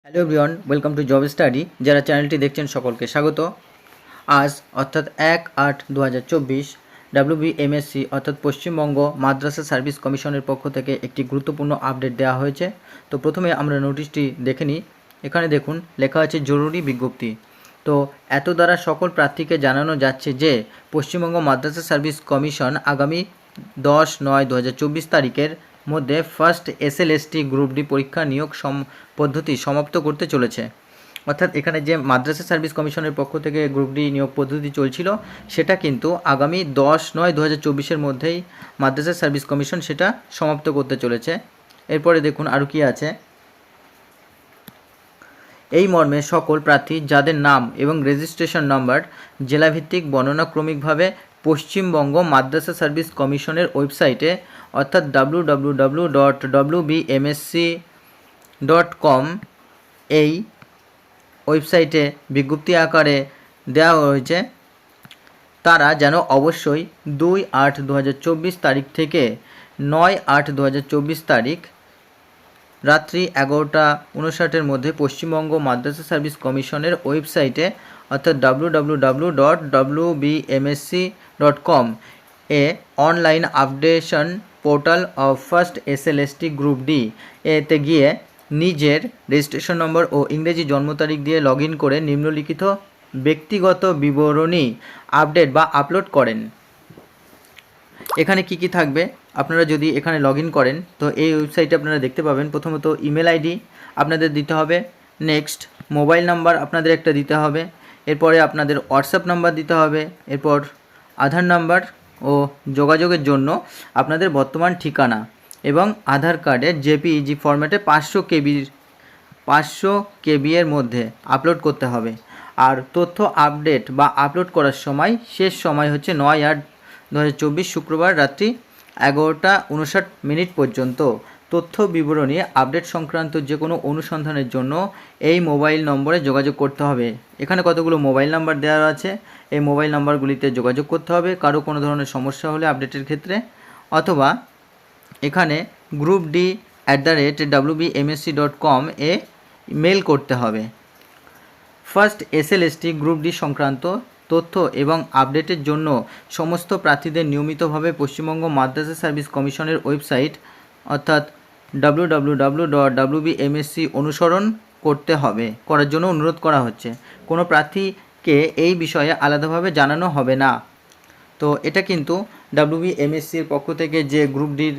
Hello everyone, welcome to job study. যারা চ্যানেলটি দেখছেন সকলকে স্বাগত। আজ অর্থাৎ 1/8/2024 WBMSC অর্থাৎ পশ্চিমবঙ্গ মাদ্রাসা সার্ভিস কমিশনের পক্ষ থেকে একটি গুরুত্বপূর্ণ আপডেট দেওয়া হয়েছে। তো প্রথমে আমরা নোটিশটি দেখে নিই। এখানে দেখুন লেখা আছে জরুরি বিজ্ঞপ্তি। তো এত দ্বারা সকল প্রার্থীকে জানানো যাচ্ছে যে পশ্চিমবঙ্গ মাদ্রাসা সার্ভিস কমিশন আগামী 10/9/2024 তারিখের মধ্যে ফার্স্ট SLST গ্রুপ ডি পরীক্ষা নিয়োগ পদ্ধতি সমাপ্ত করতে চলেছে। অর্থাৎ এখানে যে মাদ্রাসা সার্ভিস কমিশনের পক্ষ থেকে গ্রুপ ডি নিয়োগ পদ্ধতি চলছিল সেটা কিন্তু আগামী 10/9/2024 মধ্যেই মাদ্রাসা সার্ভিস কমিশন সেটা সমাপ্ত করতে চলেছে। এরপরে দেখুন আরও কী আছে। এই মর্মে সকল প্রার্থী যাদের নাম এবং রেজিস্ট্রেশন নাম্বার জেলাভিত্তিক বর্ণনাক্রমিকভাবে পশ্চিমবঙ্গ মাদ্রাসা সার্ভিস কমিশনের ওয়েবসাইটে অর্থাৎ www.wbmsc.com এই ওয়েবসাইটে বিজ্ঞপ্তি আকারে দেওয়া হয়েছে, তারা যেন অবশ্যই 2/8/2024 তারিখ থেকে 9/8/2024 তারিখ রাত্রি 11:59 মধ্যে পশ্চিমবঙ্গ মাদ্রাসা সার্ভিস কমিশনের ওয়েবসাইটে অর্থাৎ www.wbmsc.com A online updation portal of first SLST group D এতে গিয়ে নিজের রেজিস্ট্রেশন নম্বর ও ইংরেজি জন্ম তারিখ দিয়ে লগ ইন করে নিম্নলিখিত ব্যক্তিগত বিবরণী আপডেট বা আপলোড করেন। এখানে কি থাকবে, আপনারা যদি এখানে লগ ইন করেন তো এই ওয়েবসাইটে আপনারা দেখতে পাবেন প্রথমত ইমেল আইডি আপনাদের দিতে হবে, নেক্সট মোবাইল নাম্বার আপনাদের একটা দিতে হবে, এরপরে আপনাদের হোয়াটসঅ্যাপ নাম্বার দিতে হবে, এরপর আধার নাম্বার ও যোগাযোগের জন্য আপনাদের বর্তমান ঠিকানা এবং আধার কার্ডের জেপিইজি ফরম্যাটে 500 KB এর মধ্যে আপলোড করতে হবে। আর তথ্য আপডেট বা আপলোড করার সময় শেষ সময় হচ্ছে 9/8/2024 শুক্রবার রাত্রি 11:59 পর্যন্ত। তথ্য বিবরণী আপডেট সংক্রান্ত যে কোনো অনুসন্ধানের জন্য এই মোবাইল নম্বরে যোগাযোগ করতে হবে। এখানে কতগুলো মোবাইল নাম্বার দেওয়া আছে, এই মোবাইল নাম্বারগুলিতে যোগাযোগ করতে হবে কারো কোনো ধরনের সমস্যা হলে আপডেটের ক্ষেত্রে, অথবা এখানে group.d@wbmsc.com এ মেল করতে হবে। ফার্স্ট SLST গ্রুপ ডি সংক্রান্ত তথ্য এবং আপডেটের জন্য সমস্ত প্রার্থীদের নিয়মিতভাবে পশ্চিমবঙ্গ মাদ্রাসা সার্ভিস কমিশনের ওয়েবসাইট অর্থাৎ www.wbmsc অনুসরণ করার জন্য অনুরোধ করা হচ্ছে। কোনো প্রার্থীকে এই বিষয়ে আলাদাভাবে জানানো হবে না। তো এটা কিন্তু WBMSCর পক্ষ থেকে যে গ্রুপ ডির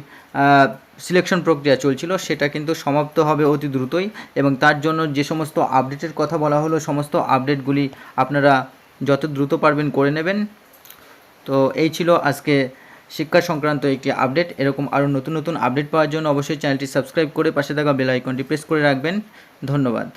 সিলেকশন প্রক্রিয়া চলছিল সেটা কিন্তু সমাপ্ত হবে অতি দ্রুতই, এবং তার জন্য যে সমস্ত আপডেটের কথা বলা হলো সমস্ত আপডেটগুলি আপনারা যত দ্রুত পারবেন করে নেবেন। তো এই ছিল আজকে শিক্ষা সংক্রান্ত একটি আপডেট। এরকম আরও নতুন নতুন আপডেট পাওয়ার জন্য অবশ্যই চ্যানেলটি সাবস্ক্রাইব করে পাশে থাকা বেল আইকনটি প্রেস করে রাখবেন। ধন্যবাদ।